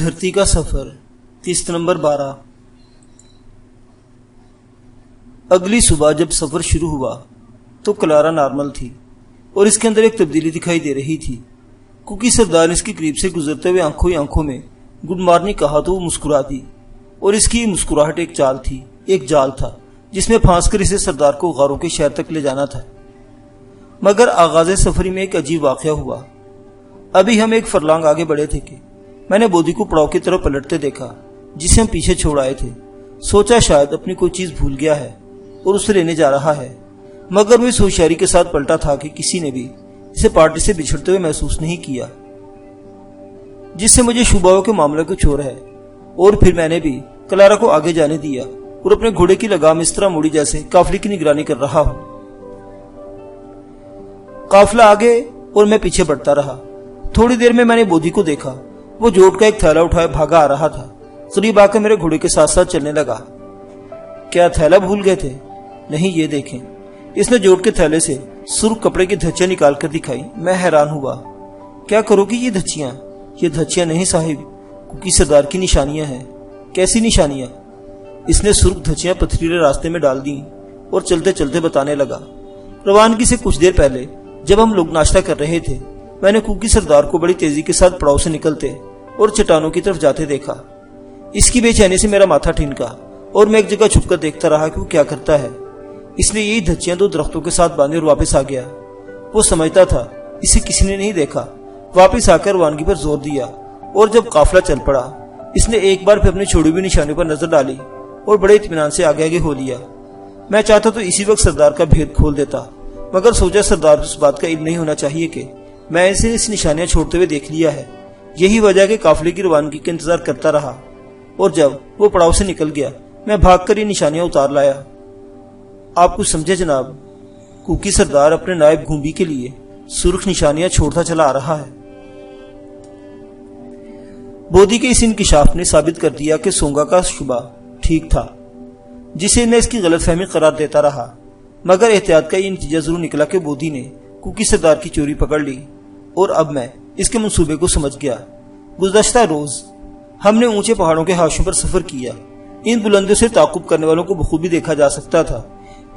دھرتی کا سفر قسط نمبر 12۔ اگلی صبح جب سفر شروع ہوا تو کلارا نارمل تھی اور اس کے اندر ایک تبدیلی دکھائی دے رہی تھی۔ کوکی سردار نے اس کے قریب سے گزرتے ہوئے آنکھوں ہی آنکھوں میں گڈ مارننگ کہا تو وہ مسکرا دی، اور اس کی مسکراہٹ ایک چال تھی، ایک جال تھا جس میں پھانس کر اسے سردار کو غاروں کے شہر تک لے جانا تھا۔ مگر آغاز سفری میں ایک عجیب واقعہ ہوا۔ ابھی ہم ایک فرلانگ آگے بڑھے تھے کہ میں نے بودھی کو پڑاؤ کی طرف پلٹتے دیکھا جسے ہم پیچھے چھوڑ آئے تھے۔ سوچا شاید اپنی کوئی چیز بھول گیا ہے اور اسے لینے جا رہا ہے، مگر وہ اس ہوشیاری کے ساتھ پلٹا تھا کہ کسی نے بھی اسے پارٹی سے بچھڑتے ہوئے محسوس نہیں کیا، جس سے مجھے شبہ ہو کہ معاملہ کچھ اور ہے۔ اور پھر میں نے بھی کلارا کو آگے جانے دیا اور اپنے گھوڑے کی لگام اس طرح موڑی جیسے قافلے کی نگرانی کر رہا ہوں۔ قافلہ آگے اور میں پیچھے بڑھتا رہا۔ تھوڑی دیر میں نے بودھی کو دیکھا، وہ جوٹ کا ایک تھیلا اٹھائے بھاگا آ رہا تھا، قریب آ کر میرے گھوڑے کے ساتھ ساتھ چلنے لگا۔ کیا تھیلا بھول گئے تھے؟ نہیں، یہ دیکھیں۔ اس نے جوٹ کے تھیلے سے سرخ کپڑے کی دھچیاں نکال کر دکھائی۔ میں حیران ہوا۔ کیا کرو گی یہ دھچیاں؟ یہ دھچیاں نہیں صاحب، کوکی سردار کی نشانیاں ہیں۔ کیسی نشانیاں؟ اس نے سرخ دھچیاں پتھریلے راستے میں ڈال دیں اور چلتے چلتے بتانے لگا۔ روانگی سے کچھ دیر پہلے جب ہم لوگ ناشتہ کر رہے تھے، میں نے کوکی سردار کو بڑی تیزی کے ساتھ پڑاؤ سے نکلتے اور چٹانوں کی طرف جاتے دیکھا۔ اس کی بے چینی سے میرا ماتھا ٹھنکا اور میں ایک جگہ چھپ کر دیکھتا رہا کہ وہ کیا کرتا ہے۔ اس نے یہی دھچیاں 2 درختوں کے ساتھ باندھی اور واپس آ گیا۔ وہ سمجھتا تھا اسے کسی نے نہیں دیکھا۔ واپس آ کر روانگی پر زور دیا اور جب قافلہ چل پڑا، اس نے ایک بار پھر اپنی چھوڑی ہوئی نشانیوں پر نظر ڈالی اور بڑے اطمینان سے آگے آگے ہو لیا۔ میں چاہتا تو اسی وقت سردار کا بھید کھول دیتا، مگر سوچا سردار کو اس بات کا علم نہیں ہونا چاہیے کہ میں اسے اس نشانیاں چھوڑتے ہوئے دیکھ لیا ہے۔ یہی وجہ کہ قافلے کی روانگی کا انتظار کرتا رہا، اور جب وہ پڑاؤ سے نکل گیا میں بھاگ کر یہ نشانیاں اتار لایا۔ آپ کچھ سمجھے جناب؟ کوکی سردار اپنے نائب گھومبی کے لیے سرخ نشانیاں چھوڑتا چلا آ رہا ہے۔ بودھی کے اس انکشاف نے ثابت کر دیا کہ سونگا کا شبہ ٹھیک تھا، جسے میں اس کی غلط فہمی قرار دیتا رہا۔ مگر احتیاط کا یہ نتیجہ ضرور نکلا کہ بودھی نے کوکی سردار کی چوری پکڑ لی، اور اب میں اس کے منصوبے کو سمجھ گیا۔ گزشتہ روز ہم نے اونچے پہاڑوں کے حاشوں پر سفر کیا۔ ان بلندیوں سے تعاقب کرنے والوں کو بخوبی دیکھا جا سکتا تھا۔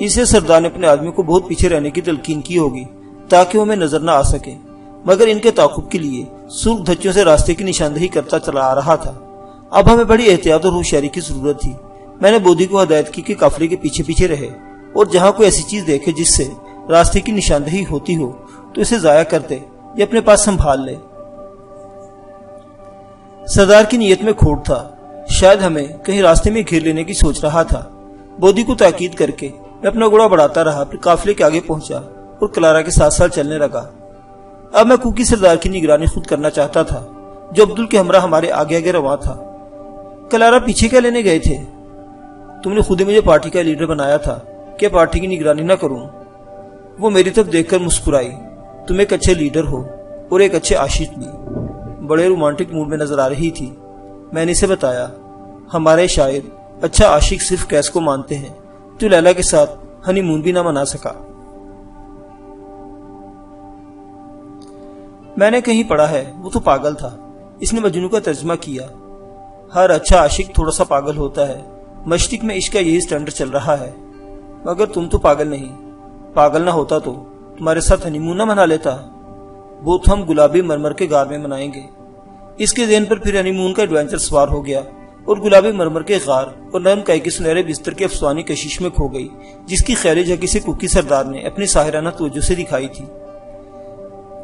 اسے سردار نے اپنے آدمی کو بہت پیچھے رہنے کی تلقین کی ہوگی تاکہ وہ ہمیں نظر نہ آ سکے، مگر ان کے تعاقب کے لیے سرخ دھچیوں سے راستے کی نشاندہی کرتا چلا آ رہا تھا۔ اب ہمیں بڑی احتیاط اور ہوشیاری کی ضرورت تھی۔ میں نے بودھی کو ہدایت کی کہ قافلے کے پیچھے پیچھے رہے، اور جہاں کوئی ایسی چیز دیکھے جس سے راستے کی نشاندہی ہوتی ہو تو اسے ضائع کر دے یا اپنے پاس سنبھال لے۔ سردار کی نیت میں کھوٹ تھا، شاید ہمیں کہیں راستے میں گھیر لینے کی سوچ رہا تھا۔ بودھی کو تاکید کر کے میں اپنا گھوڑا بڑھاتا رہا، پھر قافلے کے آگے پہنچا اور کلارا کے ساتھ ساتھ چلنے لگا۔ اب میں کوکی سردار کی نگرانی خود کرنا چاہتا تھا، جو عبدل کے ہمراہ ہمارے آگے آگے رواں تھا۔ کلارا پیچھے کیا لینے گئے تھے؟ تم نے خود ہی مجھے پارٹی کا لیڈر بنایا تھا کہ پارٹی کی نگرانی نہ کروں۔ وہ میری طرف دیکھ کر مسکرائی۔ تم ایک اچھے لیڈر ہو اور ایک اچھے عاشق بھی۔ بڑے رومانٹک موڈ میں نظر آ رہی تھی۔ میں نے اسے بتایا، ہمارے شاعر اچھا عاشق صرف کیس کو مانتے ہیں، جو لیلا کے ساتھ ہنی مون بھی نہ منا سکا۔ میں نے کہیں پڑھا ہے وہ تو پاگل تھا۔ اس نے مجنوں کا ترجمہ کیا۔ ہر اچھا عاشق تھوڑا سا پاگل ہوتا ہے۔ مشرق میں عشق کا یہی سٹینڈرڈ چل رہا ہے، مگر تم تو پاگل نہیں۔ پاگل نہ ہوتا تو تمہارے ساتھ ہنی مون نہ منا لیتا۔ وہ تو ہم گلابی مرمر کے غار میں منائیں گے۔ اس کے ذہن پر پھر ہنی مون کا ایڈوینچر سوار ہو گیا، اور گلابی مرمر کے غار اور نرم کائی کے سنہرے بستر کے افسانی کشش میں کھو گئی، جس کی خیالی جھکی سے کوکی سردار نے اپنی ساحرانہ توجہ سے دکھائی تھی۔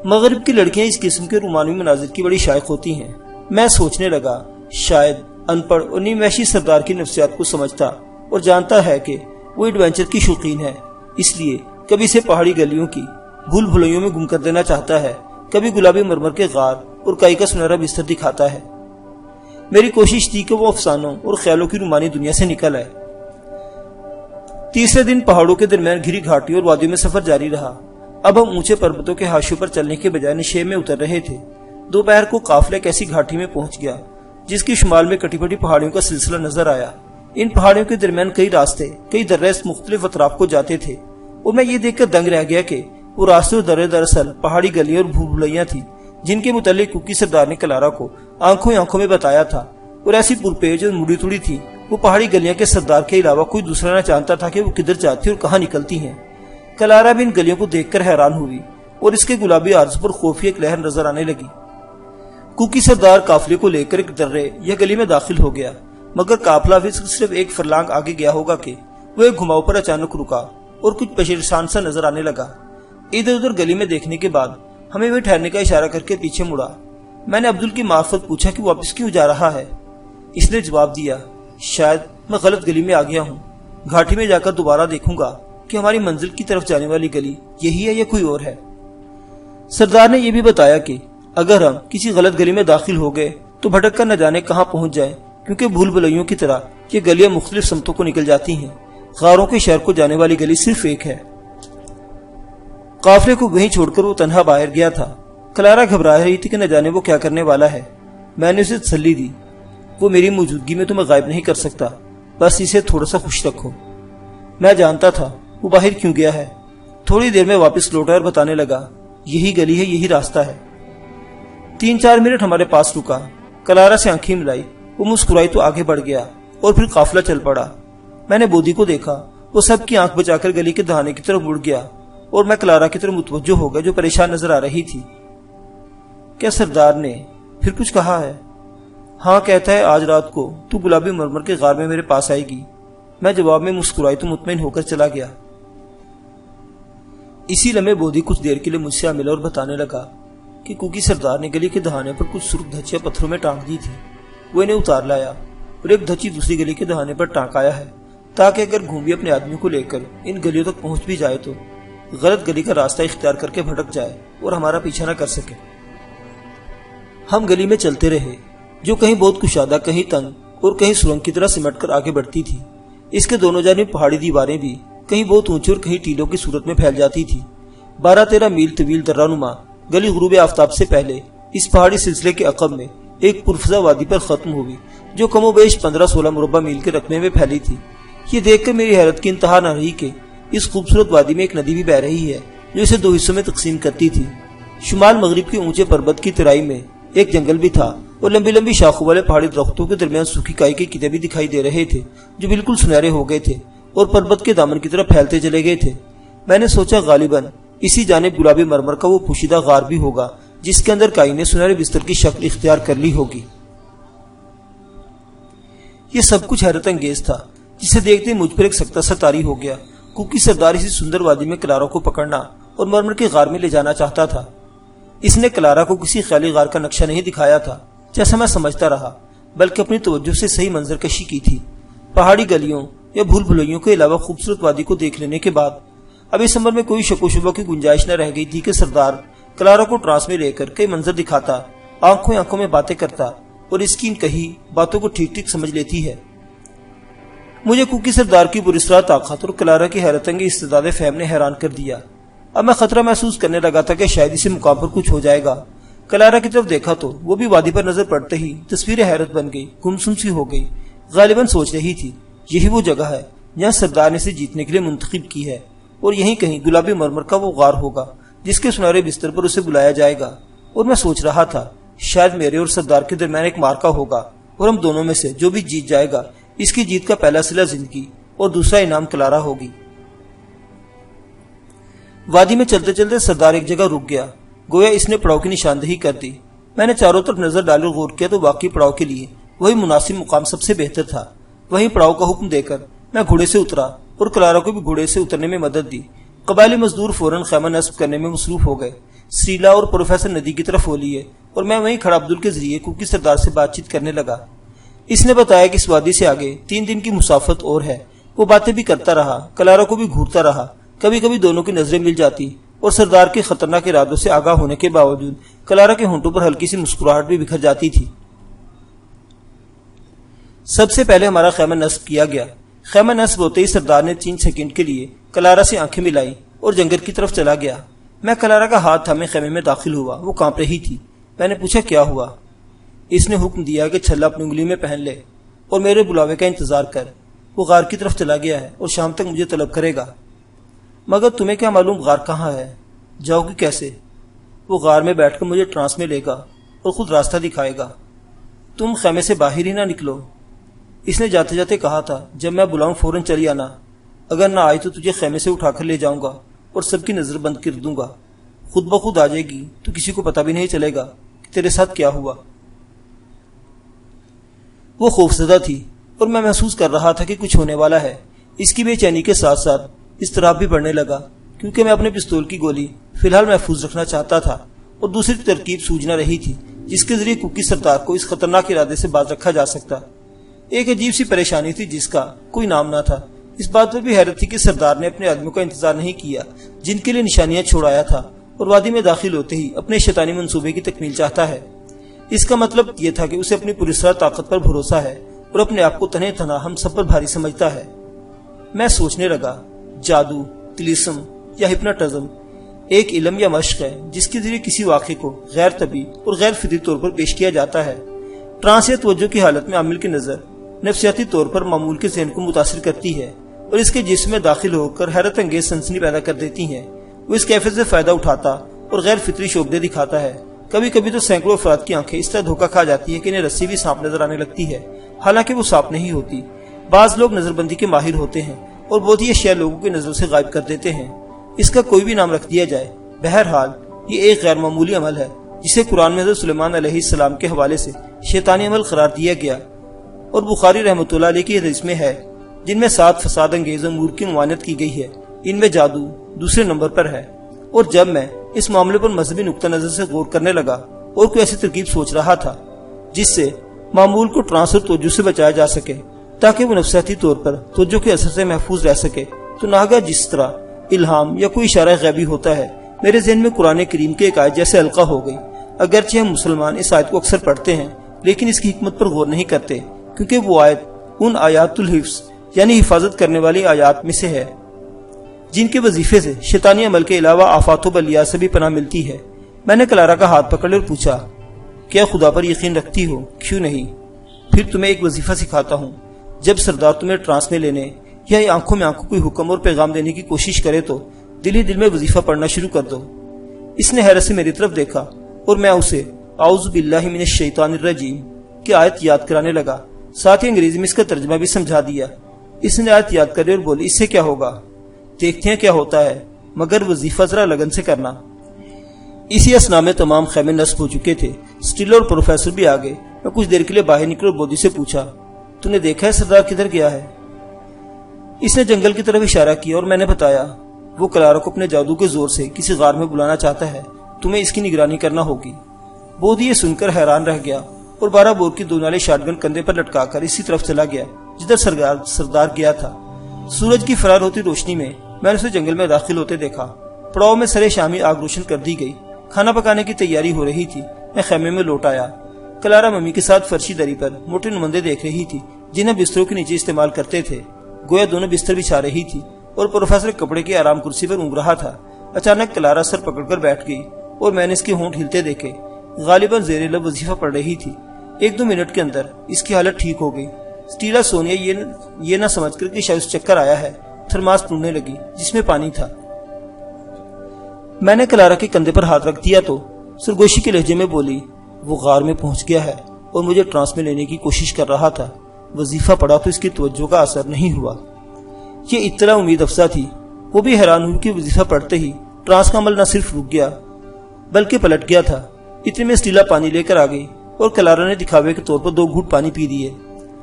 مغرب کی لڑکیاں اس قسم کے رومانوی مناظر کی بڑی شائق ہوتی ہیں۔ میں سوچنے لگا، شاید ان پڑھ اور نیم وحشی سردار کی نفسیات کو سمجھتا اور جانتا ہے کہ وہ ایڈوینچر کی شوقین ہے، اس لیے کبھی اسے پہاڑی گلیوں کی بھول بھلائیوں میں گم کر دینا چاہتا ہے، کبھی گلابی مرمر کے غار اور کائی کا سنہرا بستر دکھاتا ہے۔ میری کوشش تھی کہ وہ افسانوں اور خیالوں کی رومانی دنیا سے نکل آئے۔ تیسرے دن پہاڑوں کے درمیان گھری گھاٹی اور وادیوں میں سفر جاری رہا۔ اب ہم اونچے پربتوں کے حاشیوں پر چلنے کے بجائے نشیب میں اتر رہے تھے۔ دوپہر کو قافلہ ایک ایسی گھاٹی میں پہنچ گیا جس کی شمال میں کٹی پٹی پہاڑیوں کا سلسلہ نظر آیا۔ ان پہاڑیوں کے درمیان کئی راستے، کئی درے مختلف اطراف کو جاتے تھے، اور میں یہ دیکھ کر دنگ رہ گیا کہ وہ راستے اور درے دراصل پہاڑی گلیاں اور بھول بھلائیاں تھی جن کے متعلق کوکی سردار نے کلارا کو آنکھوں میں بتایا تھا، اور ایسی پرپیج اور مڑی توڑی تھی وہ پہاڑی گلیاں کے سردار کے علاوہ کوئی دوسرا نہ جانتا تھا کہ وہ کدھر جاتی اور کہاں نکلتی ہیں۔ کلارا بھی ان گلیوں کو دیکھ کر حیران ہوئی اور اس کے گلابی عارض پر خوفی ایک لہر نظر آنے لگی۔ کوکی سردار قافلے کو لے کر ایک درے یا گلی میں داخل ہو گیا، مگر قافلہ صرف ایک فرلانگ آگے گیا ہوگا کہ وہ ایک گھماؤ پر اچانک رکا اور کچھ پریشان سا نظر آنے لگا۔ ادھر ادھر گلی میں دیکھنے کے بعد ہمیں وہ ٹھہرنے کا اشارہ کر کے پیچھے مڑا۔ میں نے عبدل کی معرفت پوچھا کہ واپس کیوں جا رہا ہے۔ اس نے جواب دیا، شاید میں غلط گلی میں آ گیا ہوں، گھاٹی میں جا کر دوبارہ دیکھوں گا کہ ہماری منزل کی طرف جانے والی گلی یہی ہے یا کوئی اور ہے۔ سردار نے یہ بھی بتایا کہ اگر ہم کسی غلط گلی میں داخل ہو گئے تو بھٹک کر نہ جانے کہاں پہنچ جائیں، کیونکہ بھول بھلائیوں کی طرح یہ گلیاں مختلف سمتوں کو نکل جاتی ہیں۔ غاروں کے شہر کو جانے والی گلی صرف ایک ہے۔ قافلے کو وہیں چھوڑ کر وہ تنہا باہر گیا تھا۔ کلارا گھبرا رہی تھی کہ نہ جانے وہ کیا کرنے والا ہے۔ میں نے اسے تسلی دی، وہ میری موجودگی میں تمہیں غائب نہیں کر سکتا، بس اسے تھوڑا سا خوش رکھو۔ میں جانتا تھا وہ باہر کیوں گیا ہے۔ تھوڑی دیر میں واپس لوٹا اور بتانے لگا، یہی گلی ہے، یہی راستہ ہے۔ 3-4 منٹ ہمارے پاس رکا، کلارا سے آنکھیں ملائی، وہ مسکرائی تو آگے بڑھ گیا اور پھر قافلہ چل پڑا۔ میں نے بودھی کو دیکھا، وہ سب کی آنکھ بچا کر گلی کے دہانے کی طرف مڑ گیا اور میں کلارا کی طرف متوجہ ہو گیا جو پریشان نظر آ رہی تھی۔ کیا سردار نے پھر کچھ کہا ہے؟ ہاں، کہتا ہے آج رات کو تو گلابی مرمر کے غار میں میرے پاس آئے گی۔ میں جواب میں مسکرائی تو مطمئن ہو کر چلا گیا۔ اسی لمحے بودھی کچھ دیر کے لیے مجھ سے ملا اور بتانے لگا کہ کوکی سردار نے گلی کے دہانے پر کچھ سرخ دھچیاں پتھروں میں ٹانک دی تھی، وہ انہیں اتار لایا اور ایک دھچی دوسری گلی کے دہانے پر ٹانک آیا ہے، تاکہ اگر گھومبی اپنے آدمی کو لے کر ان گلیوں تک پہنچ بھی جائے تو غلط گلی کا راستہ اختیار کر کے بھٹک جائے اور ہمارا پیچھا نہ کر سکے۔ ہم گلی میں چلتے رہے، جو کہیں بہت کشادہ، کہیں تنگ اور کہیں سرنگ کی طرح سمٹ کر آگے بڑھتی تھی۔ اس کے دونوں جانب پہاڑی دیواریں بھی کہیں بہت اونچی اور کہیں ٹیلوں کی صورت میں پھیل جاتی تھی۔ 12-13 میل طویل درہ نما گلی غروب آفتاب سے پہلے اس پہاڑی سلسلے کے عقب میں ایک پرفزا وادی پر ختم ہوئی، جو کم و بیش 15-16 مربع میل کے رقبے میں پھیلی تھی۔ یہ دیکھ کر میری حیرت کی انتہا نہ رہی کہ اس خوبصورت وادی میں ایک ندی بھی بہہ رہی ہے جو اسے 2 حصوں میں تقسیم کرتی تھی۔ شمال مغرب کے اونچے پربت کی ترائی میں ایک جنگل بھی تھا اور لمبی لمبی شاخوں والے پہاڑی درختوں کے درمیان سوکھی کائی کے قطعے بھی دکھائی دے رہے تھے جو بالکل سنہرے ہو گئے تھے اور پربت کے دامن کی طرف پھیلتے چلے گئے تھے۔ میں نے سوچا غالباً اسی جانب گلابی مرمر کا وہ پوشیدہ غار بھی ہوگا جس کے اندر کائی نے سنہرے بستر کی شکل اختیار کر لی ہوگی۔ یہ سب کچھ حیرت انگیز تھا، جسے دیکھتے مجھ پر ایک سکتہ سا طاری ہو گیا۔ کوکی سردار اسی سندر وادی میں کلارا کو پکڑنا اور مرمر کے غار میں لے جانا چاہتا تھا۔ اس نے کلارا کو کسی خیالی غار کا نقشہ نہیں دکھایا تھا جیسا میں سمجھتا رہا، بلکہ اپنی توجہ سے صحیح منظر کشی کی تھی۔ پہاڑی گلیوں یا بھول بھلائیوں کے علاوہ خوبصورت وادی کو دیکھ لینے کے بعد اب اس عمر میں کوئی شک و شبہ کی گنجائش نہ رہ گئی تھی کہ سردار کلارا کو ٹراس میں لے کر کئی منظر دکھاتا، آنکھوں میں باتیں کرتا اور اس کی ان کہی باتوں کو ٹھیک ٹھیک سمجھ لیتی ہے۔ مجھے کوکی سردار کی پراسرار طاقت اور کلارا کی حیرت انگیز استعداد فہم نے حیران کر دیا۔ اب میں خطرہ محسوس کرنے لگا تھا کہ شاید اسی مقام پر کچھ ہو جائے گا۔ کلارا کی طرف دیکھا تو وہ بھی وادی پر نظر پڑتے ہی تصویر حیرت بن گئی، گمسم سی ہو گئی۔ غالباً سوچ رہی تھی یہی وہ جگہ ہے جہاں سردار نے اسے جیتنے کے لیے منتخب کی ہے، اور یہیں کہیں گلابی مرمر کا وہ غار ہوگا جس کے سنہرے بستر پر اسے بلایا جائے گا۔ اور میں سوچ رہا تھا شاید میرے اور سردار کے درمیان ایک مارکا ہوگا اور ہم دونوں میں سے جو بھی جیت جائے گا اس کی جیت کا پہلا صلہ زندگی اور دوسرا انعام کلارا ہوگی۔ وادی میں چلتے چلتے سردار ایک جگہ رک گیا، گویا اس نے پڑاؤ کی نشاندہی کر دی۔ میں نے چاروں طرف نظر ڈال کر غور کیا تو واقعی پڑاؤ کے لیے وہی مناسب مقام سب سے بہتر تھا۔ وہیں پڑاؤ کا حکم دے کر میں گھوڑے سے اترا اور کلارا کو بھی گھوڑے سے اترنے میں مدد دی۔ قبائلی مزدور فوراً خیمہ نصب کرنے میں مصروف ہو گئے۔ سریلا اور پروفیسر ندی کی طرف ہو لیے اور میں وہیں کھڑا عبدل کے ذریعے کوکی سردار سے بات چیت کرنے لگا۔ اس نے بتایا کہ اس وادی سے آگے 3 دن کی مسافت اور ہے۔ وہ باتیں بھی کرتا رہا، کلارا کو بھی گھورتا رہا۔ کبھی کبھی دونوں کی نظریں مل جاتی اور سردار کے خطرناک ارادوں سے آگاہ ہونے کے باوجود کلارا کے ہونٹوں پر ہلکی سی مسکراہٹ بھی بکھر جاتی تھی۔ سب سے پہلے ہمارا خیمہ نصب کیا گیا۔ خیمہ نصب ہوتے ہی سردار نے 3 سیکنڈ کے لیے کلارا سے آنکھیں ملائی اور جنگل کی طرف چلا گیا۔ میں کلارا کا ہاتھ تھامے خیمے میں داخل ہوا، وہ کانپ رہی تھی۔ میں نے پوچھا کیا ہوا؟ اس نے حکم دیا کہ چھلا اپنی انگلی میں پہن لے اور میرے بلاوے کا انتظار کر، وہ غار کی طرف چلا گیا ہے اور شام تک مجھے طلب کرے گا۔ مگر تمہیں کیا معلوم غار کہاں ہے؟ جاؤ گی کیسے؟ وہ غار میں بیٹھ کر مجھے ٹرانس میں لے گا اور خود راستہ دکھائے گا۔ تم خیمے سے باہر ہی نہ نکلو، اس نے جاتے جاتے کہا تھا۔ جب میں بلاؤں فوراً چلی آنا، اگر نہ آئی تو تجھے خیمے سے اٹھا کر لے جاؤں گا اور سب کی نظر بند کر دوں گا۔ خود بخود آ جائے گی تو کسی کو پتہ بھی نہیں چلے گا کہ تیرے ساتھ کیا ہوا۔ وہ خوفزدہ تھی اور میں محسوس کر رہا تھا کہ کچھ ہونے والا ہے۔ اس کی بے چینی کے ساتھ ساتھ اضطراب بھی بڑھنے لگا، کیونکہ میں اپنے پستول کی گولی فی الحال محفوظ رکھنا چاہتا تھا اور دوسری ترکیب سوجھ نہ رہی تھی جس کے ذریعے کوکی سردار کو اس خطرناک ارادے سے باز رکھا جا سکتا۔ ایک عجیب سی پریشانی تھی جس کا کوئی نام نہ تھا۔ اس بات پر بھی حیرت تھی کہ سردار نے اپنے آدمیوں کا انتظار نہیں کیا جن کے لیے نشانیاں چھوڑایا تھا، اور وادی میں داخل ہوتے ہی اپنے شیطانی منصوبے کی تکمیل چاہتا ہے۔ اس کا مطلب یہ تھا کہ اسے اپنی پراسرار طاقت پر بھروسہ ہے اور اپنے آپ کو تنہ تنہا ہم سب پر بھاری سمجھتا ہے۔ میں سوچنے لگا، جادو، طلسم یا ہپناٹزم ایک علم یا مشق ہے جس کے ذریعے کسی واقعے کو غیر طبی اور غیر فطری طور پر پیش کیا جاتا ہے۔ ٹرانس یا توجہ کی حالت میں عامل کی نظر نفسیاتی طور پر معمول کے ذہن کو متاثر کرتی ہے اور اس کے جسم میں داخل ہو کر حیرت انگیز سنسنی پیدا کر دیتی ہیں۔ وہ اس کیفیت سے فائدہ اٹھاتا اور غیر فطری شعبدے دکھاتا ہے۔ کبھی کبھی تو سینکڑوں افراد کی آنکھیں اس طرح دھوکہ کھا جاتی ہے کہ انہیں رسی بھی سانپ نظر آنے لگتی ہے، حالانکہ وہ سانپ نہیں ہوتی۔ بعض لوگ نظر بندی کے ماہر ہوتے ہیں اور بہت ہی اشیاء لوگوں کی نظروں سے غائب کر دیتے ہیں۔ اس کا کوئی بھی نام رکھ دیا جائے، بہرحال یہ ایک غیر معمولی عمل ہے جسے قرآن میں حضرت سلیمان علیہ السلام کے حوالے سے شیطانی عمل قرار دیا گیا، اور بخاری رحمۃ اللہ علیہ کی حدیث میں ہے، جن میں 7 فساد انگیز امور کی ممانعت کی گئی ہے۔ ان میں جادو دوسرے نمبر پر ہے۔ اور جب میں اس معاملے پر مذہبی نقطہ نظر سے غور کرنے لگا اور کوئی ایسی ترکیب سوچ رہا تھا جس سے معمول کو ٹرانس اور توجہ سے بچایا جا سکے تاکہ وہ نفسیاتی طور پر توجہ کے اثر سے محفوظ رہ سکے، تو ناگہاں جس طرح الہام یا کوئی اشارہ غیبی ہوتا ہے، میرے ذہن میں قرآن کریم کے ایک آیت جیسے القا ہو گئی۔ اگرچہ ہم مسلمان اس آیت کو اکثر پڑھتے ہیں لیکن اس کی حکمت پر غور نہیں کرتے، کیونکہ وہ آیت ان آیات الحفظ یعنی حفاظت کرنے والی آیات میں سے ہے جن کے وظیفے سے شیطانی عمل کے علاوہ آفات و بلیات سے بھی پناہ ملتی ہے۔ میں نے کلارا کا ہاتھ پکڑ اور پوچھا، کیا خدا پر یقین رکھتی ہو؟ کیوں نہیں؟ پھر تمہیں ایک وظیفہ سکھاتا ہوں۔ جب سردار تمہیں ٹرانس میں لینے یا آنکھوں میں آنکھوں کوئی حکم اور پیغام دینے کی کوشش کرے تو دل ہی دل میں وظیفہ پڑھنا شروع کر دو۔ اس نے حیرت سے میری طرف دیکھا اور میں اسے اعوذ باللہ من الشیطان الرجیم کی آیت یاد کرانے لگا، ساتھ ہی انگریزی میں اس کا ترجمہ بھی سمجھا دیا۔ اس نے آیت یاد کری اور بولی، اس سے کیا ہوگا؟ دیکھتے ہیں کیا ہوتا ہے، مگر وظیفہ ذرا لگن سے کرنا۔ اسی اسنا میں تمام خیمے نصب ہو چکے تھے۔ سٹیلر اور پروفیسر بھی آگے۔ میں کچھ دیر کے لیے باہر نکل اور بودی سے پوچھا، تو نے دیکھا ہے سردار کدھر گیا ہے؟ اس نے جنگل کی طرف اشارہ کیا اور میں نے بتایا، وہ کلارا کو اپنے جادو کے زور سے کسی غار میں بلانا چاہتا ہے، تمہیں اس کی نگرانی کرنا ہوگی۔ بودی یہ سن کر حیران رہ گیا اور 12 بور کی 2 نالے شاٹ گن کندھے پر لٹکا کر اسی طرف چلا گیا جدھر سردار گیا تھا۔ سورج کی فرار ہوتی روشنی میں نے اسے جنگل میں داخل ہوتے دیکھا۔ پڑاؤ میں سرے شامی آگ روشن کر دی گئی، کھانا پکانے کی تیاری ہو رہی تھی۔ میں خیمے میں لوٹ آیا۔ کلارا ممی کے ساتھ فرشی دری پر موٹے نمندے دیکھ رہی تھی جنہیں بستروں کے نیچے استعمال کرتے تھے، گویا دونوں بستر بچھا رہی تھی، اور پروفیسر کپڑے کی آرام کرسی پر اونگ رہا تھا۔ اچانک کلارا سر پکڑ کر بیٹھ گئی اور میں نے اس کے ہونٹ ہلتے دیکھے۔ غالباً زیر لب وظیفہ پڑھ رہی تھی۔ 1-2 منٹ کے اندر اس کی حالت ٹھیک ہو گئی۔ سٹیلا سونیا یہ نہ سمجھ کر کہ شاید چکر آیا ہے، تھرماس ڈھونڈنے لگی جس میں پانی تھا۔ میں نے کلارا کے کندھے پر ہاتھ رکھ دیا تو سرگوشی کے لہجے میں بولی، وہ غار میں پہنچ گیا ہے اور مجھے ٹرانس میں لینے کی کوشش کر رہا تھا۔ وظیفہ پڑھا تو اس کی توجہ کا اثر نہیں ہوا۔ یہ اطلاع امید افزا تھی۔ وہ بھی حیران ہوئی کہ وظیفہ پڑھتے ہی ٹرانس کا عمل نہ صرف رک گیا بلکہ پلٹ گیا تھا۔ اتنے میں سٹیلا پانی لے کر آ گئی اور کلارا نے دکھاوے کے طور پر 2 گھونٹ پانی پی دیے۔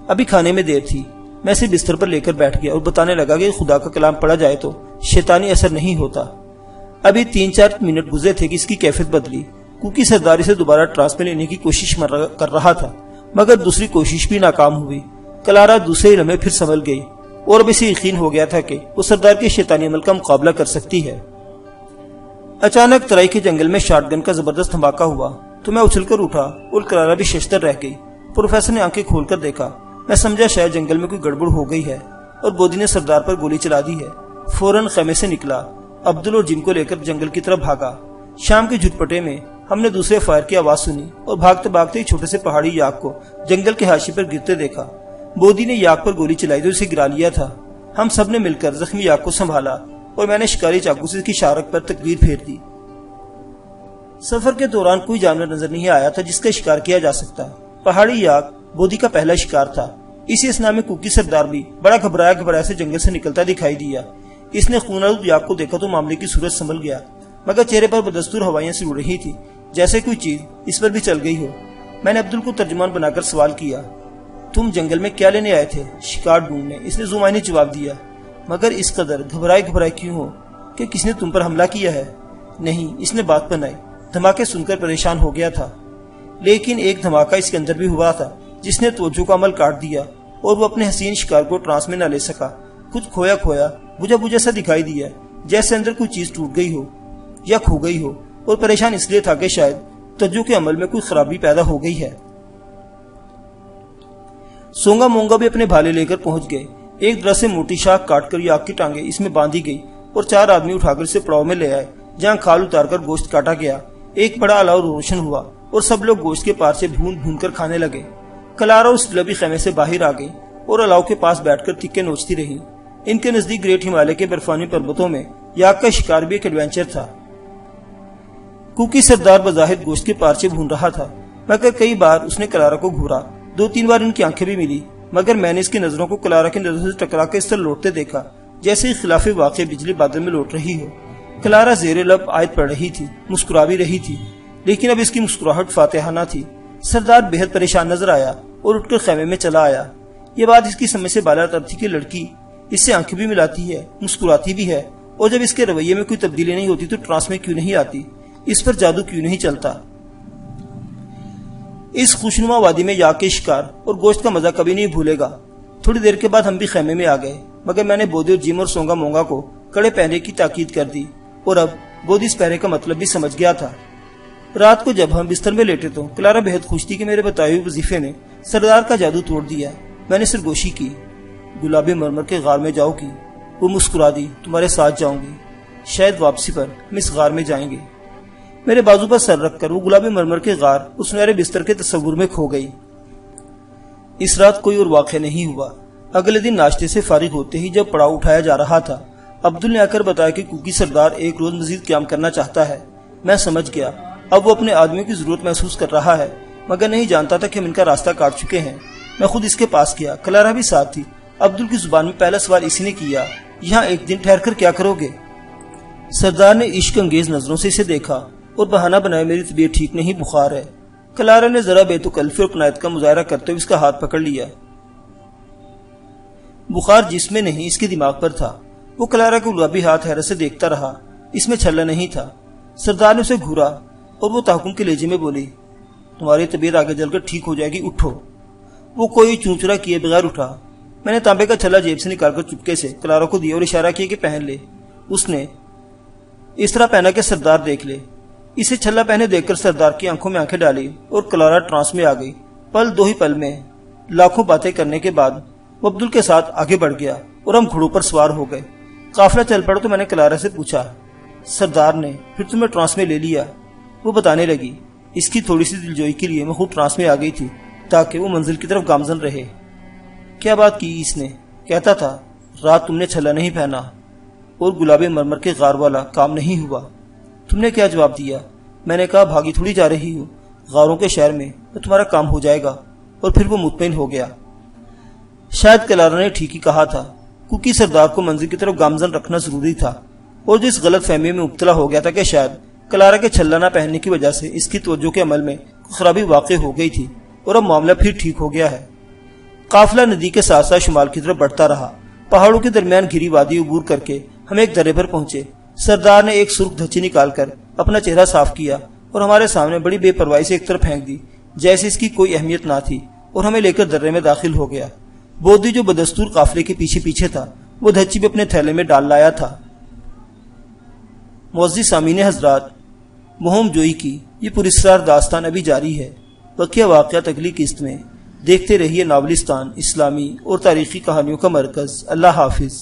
ابھی کھانے میں دیر تھی۔ میں اسے بستر پر لے کر بیٹھ گیا اور بتانے لگا کہ خدا کا کلام پڑھا جائے تو شیطانی اثر نہیں ہوتا۔ ابھی 3-4 منٹ گزرے تھے کہ اس کی کیفیت بدلی، کیونکہ سرداری سے دوبارہ ٹرانس میں لینے کی کوشش کر رہا تھا، مگر دوسری کوشش بھی ناکام ہوئی۔ کلارا دوسرے ہی لمحے پھر سنبھل گئی اور اب اسے یقین ہو گیا تھا کہ وہ سردار کے شیطانی عمل کا مقابلہ کر سکتی ہے۔ اچانک ترائی کے جنگل میں شاٹ گن کا زبردست دھماکہ ہوا تو میں اچھل کر اٹھا اور کلارا بھی ششدر رہ گئی۔ پروفیسر نے آنکھیں کھول کر دیکھا۔ میں سمجھا شاید جنگل میں کوئی گڑبڑ ہو گئی ہے اور بودی نے سردار پر گولی چلا دی ہے۔ فوراً خیمے سے نکلا، عبدل اور جم کو لے کر جنگل کی طرف بھاگا۔ شام کے جھٹپٹے میں ہم نے دوسرے فائر کی آواز سنی اور بھاگتے بھاگتے ایک چھوٹے سے پہاڑی یاک کو جنگل کے حاشی پر گرتے دیکھا۔ بودی نے یاک پر گولی چلائی تو اسے گرا لیا تھا۔ ہم سب نے مل کر زخمی یاک کو سنبھالا اور میں نے شکاری چاقو سے اس کی شارک پر تکبیر پھیر دی۔ سفر کے دوران کوئی جانور نظر نہیں آیا تھا جس کا شکار کیا جا سکتا۔ پہاڑی یاک بودھی کا پہلا شکار تھا۔ اسی اسنا میں کوکی سردار بھی بڑا گھبرایا سے جنگل سے نکلتا دکھائی دیا۔ اس نے خونالود یاک کو دیکھا تو معاملے کی صورت سنبھل گیا، مگر چہرے پر بدستور ہوائیاں سی اڑ رہی تھی، جیسے کوئی چیز اس پر بھی چل گئی ہو۔ میں نے عبدل کو ترجمان بنا کر سوال کیا، تم جنگل میں کیا لینے آئے تھے؟ شکار ڈھونڈنے، اس نے زمانے جواب دیا۔ مگر اس قدر گھبرائے کیوں ہو کہ کس نے تم پر حملہ کیا ہے؟ نہیں، اس نے بات بنائی۔ دھماکے سن کر پریشان ہو گیا تھا، لیکن ایک دھماکہ اس کے اندر بھی ہوا تھا جس نے توجہ کا عمل کاٹ دیا اور وہ اپنے حسین شکار کو ٹرانس میں نہ لے سکا۔ کچھ کھویا بجھا سا دکھائی دیا، جیسے اندر کوئی چیز ٹوٹ گئی ہو یا کھو گئی ہو، اور پریشان اس لیے تھا کہ شاید توجہ کے عمل میں کوئی خرابی پیدا ہو گئی ہے۔ سونگا مونگا بھی اپنے بھالے لے کر پہنچ گئے۔ ایک درخت سے موٹی شاخ کاٹ کر یاک کی ٹانگیں اس میں باندھی گئی اور 4 آدمی اٹھا کر اسے پڑاؤ میں لے آئے جہاں کھال اتار کر گوشت کاٹا گیا۔ ایک بڑا الاؤ روشن ہوا اور سب لوگ گوشت کے پارچے بھون کر کھانے لگے۔ کلارا اس لبی خیمے سے باہر آ گئی اور الاؤ کے پاس بیٹھ کر تکے نوچتی رہی۔ ان کے نزدیک گریٹ ہمالیہ کے برفانی پربتوں میں یاک کا شکار بھی ایک ایڈونچر تھا۔ کوکی سردار بظاہر گوشت کے پارچے بھون رہا تھا، مگر کئی بار اس نے کلارا کو گھورا۔ 2-3 بار ان کی آنکھیں بھی ملی، مگر میں نے اس کی نظروں کو کلارا کی نظروں سے ٹکرا کے اس طرح لوٹتے دیکھا جیسے خلاف واقع بجلی بادل میں لوٹ رہی ہو۔ کلارا زیر لب آیت پڑھ رہی تھی، مسکرا بھی رہی تھی، لیکن اب اس کی مسکراہٹ فاتحانہ تھی۔ سردار بہت پریشان نظر آیا اور اٹھ کر خیمے میں چلا آیا۔ یہ بات اس کی سمجھ سے بالا تر تھی کہ لڑکی اس سے آنکھیں بھی ملاتی ہے، مسکراتی بھی ہے، اور جب اس کے رویے میں کوئی تبدیلی نہیں ہوتی تو ٹرانس میں کیوں نہیں آتی؟ اس پر جادو کیوں نہیں چلتا؟ اس خوشنما وادی میں یاک کے شکار اور گوشت کا مزہ کبھی نہیں بھولے گا۔ تھوڑی دیر کے بعد ہم بھی خیمے میں آ گئے، مگر میں نے بودھی اور جیم اور سونگا مونگا کو کڑے پہرے کی تاکید کر دی، اور اب بودھی اس پہرے کا مطلب بھی سمجھ گیا تھا۔ رات کو جب ہم بستر میں لیٹے تو کلارا بہت خوش تھی کہ میرے بتائے ہوئے وظیفے نے سردار کا جادو توڑ دیا۔ میں نے سرگوشی کی، گلابی مرمر کے غار میں جاؤ گی؟ وہ مسکرا دی، تمہارے ساتھ جاؤں گی، شاید واپسی پر ہم اس غار میں جائیں گے۔ میرے بازو پر سر رکھ کر وہ گلابی مرمر کے غار اس میرے بستر کے تصور میں کھو گئی۔ اس رات کوئی اور واقعہ نہیں ہوا۔ اگلے دن ناشتے سے فارغ ہوتے ہی جب پڑاؤ اٹھایا جا رہا تھا، عبدل نے آ کر بتایا کہ کوکی سردار ایک روز مزید قیام کرنا چاہتا ہے۔ میں سمجھ گیا، اب وہ اپنے آدمیوں کی ضرورت محسوس کر رہا ہے، مگر نہیں جانتا تھا کہ ہم ان کا راستہ کاٹ چکے ہیں۔ میں خود اس کے پاس گیا، کلارا بھی ساتھ تھی۔ عبدل کی زبان میں پہلا سوال اسی نے کیا، یہاں ایک دن ٹھہر کر کیا کرو گے؟ سردار نے عشق انگیز نظروں سے اسے دیکھا اور بہانہ بنایا، میری طبیعت ٹھیک نہیں، بخار ہے۔ کلارا نے ذرا بےتکلفی اور قناعت کا مظاہرہ کرتے ہوئے اس کا ہاتھ پکڑ لیا۔ بخار جسم میں نہیں، اس کے دماغ پر تھا۔ وہ کلارا کا گلابی ہاتھ حیرت سے دیکھتا رہا، اس میں چھلا نہیں تھا۔ سردار نے اسے گھورا اور وہ تحکم کے لہجے میں بولی، تمہاری طبیعت آگے چل کر ٹھیک ہو جائے گی، اٹھو۔ وہ کوئی چونچرا کیے بغیر اٹھا۔ میں نے تانبے کا چھلا جیب سے نکال کر چپکے سے کلارا کو دیا اور اشارہ کیا کہ پہن لے۔ اس نے اس طرح پہنا کہ سردار دیکھ لے۔ اسے چھلا پہنے دیکھ کر سردار کی آنکھوں میں آنکھیں ڈالی اور کلارا ٹرانس میں آ گئی۔ دو ہی پل میں لاکھوں باتیں کرنے کے بعد وہ عبدل کے ساتھ آگے بڑھ گیا اور ہم گھوڑوں پر سوار ہو گئے۔ قافلہ چل پڑا تو میں نے کلارا سے پوچھا، سردار نے پھر تمہیں ٹرانس میں لے لیا؟ وہ بتانے لگی، اس کی تھوڑی سی دلجوئی کے لیے میں خود ٹرانس میں آ گئی تھی تاکہ وہ منزل کی طرف گامزن رہے۔ کیا بات کی اس نے؟ کہتا تھا رات تم نے چھلا نہیں پہنا اور گلابی مرمر کے غار والا کام نہیں ہوا۔ تم نے کیا جواب دیا؟ میں نے کہا بھاگی تھوڑی جا رہی ہوں، غاروں کے شہر میں تو تمہارا کام ہو جائے گا۔ اور پھر وہ مطمئن ہو گیا۔ شاید کلارا نے ٹھیک ہی کہا تھا، کوکی سردار کو منزل کی طرف گامزن رکھنا ضروری تھا، اور جو اس غلط فہمی میں مبتلا ہو گیا تھا کہ شاید کلارا کے چھلا نہ پہننے کی وجہ سے اس کی توجہ کے عمل میں خرابی واقع ہو گئی تھی، اور اب معاملہ پھر ٹھیک ہو گیا ہے۔ قافلہ ندی کے ساتھ ساتھ شمال کی طرف بڑھتا رہا۔ پہاڑوں کے درمیان گھری وادی عبور کر کے ہم ایک درے پر پہنچے۔ سردار نے ایک سرخ دھچی نکال کر اپنا چہرہ صاف کیا اور ہمارے سامنے بڑی بے پرواہی سے ایک طرف پھینک دی جیسے اس کی کوئی اہمیت نہ تھی، اور ہمیں لے کر درے میں داخل ہو گیا۔ بودھی جو بدستور قافلے کے پیچھے پیچھے تھا وہ دھچی بھی اپنے تھیلے میں ڈال لایا تھا۔ معزز سامعین حضرات، مہم جوئی کی یہ پراسرار داستان ابھی جاری ہے۔ بقیہ واقعات اگلی قسط میں۔ دیکھتے رہیے ناولستان، اسلامی اور تاریخی کہانیوں کا مرکز۔ اللہ حافظ۔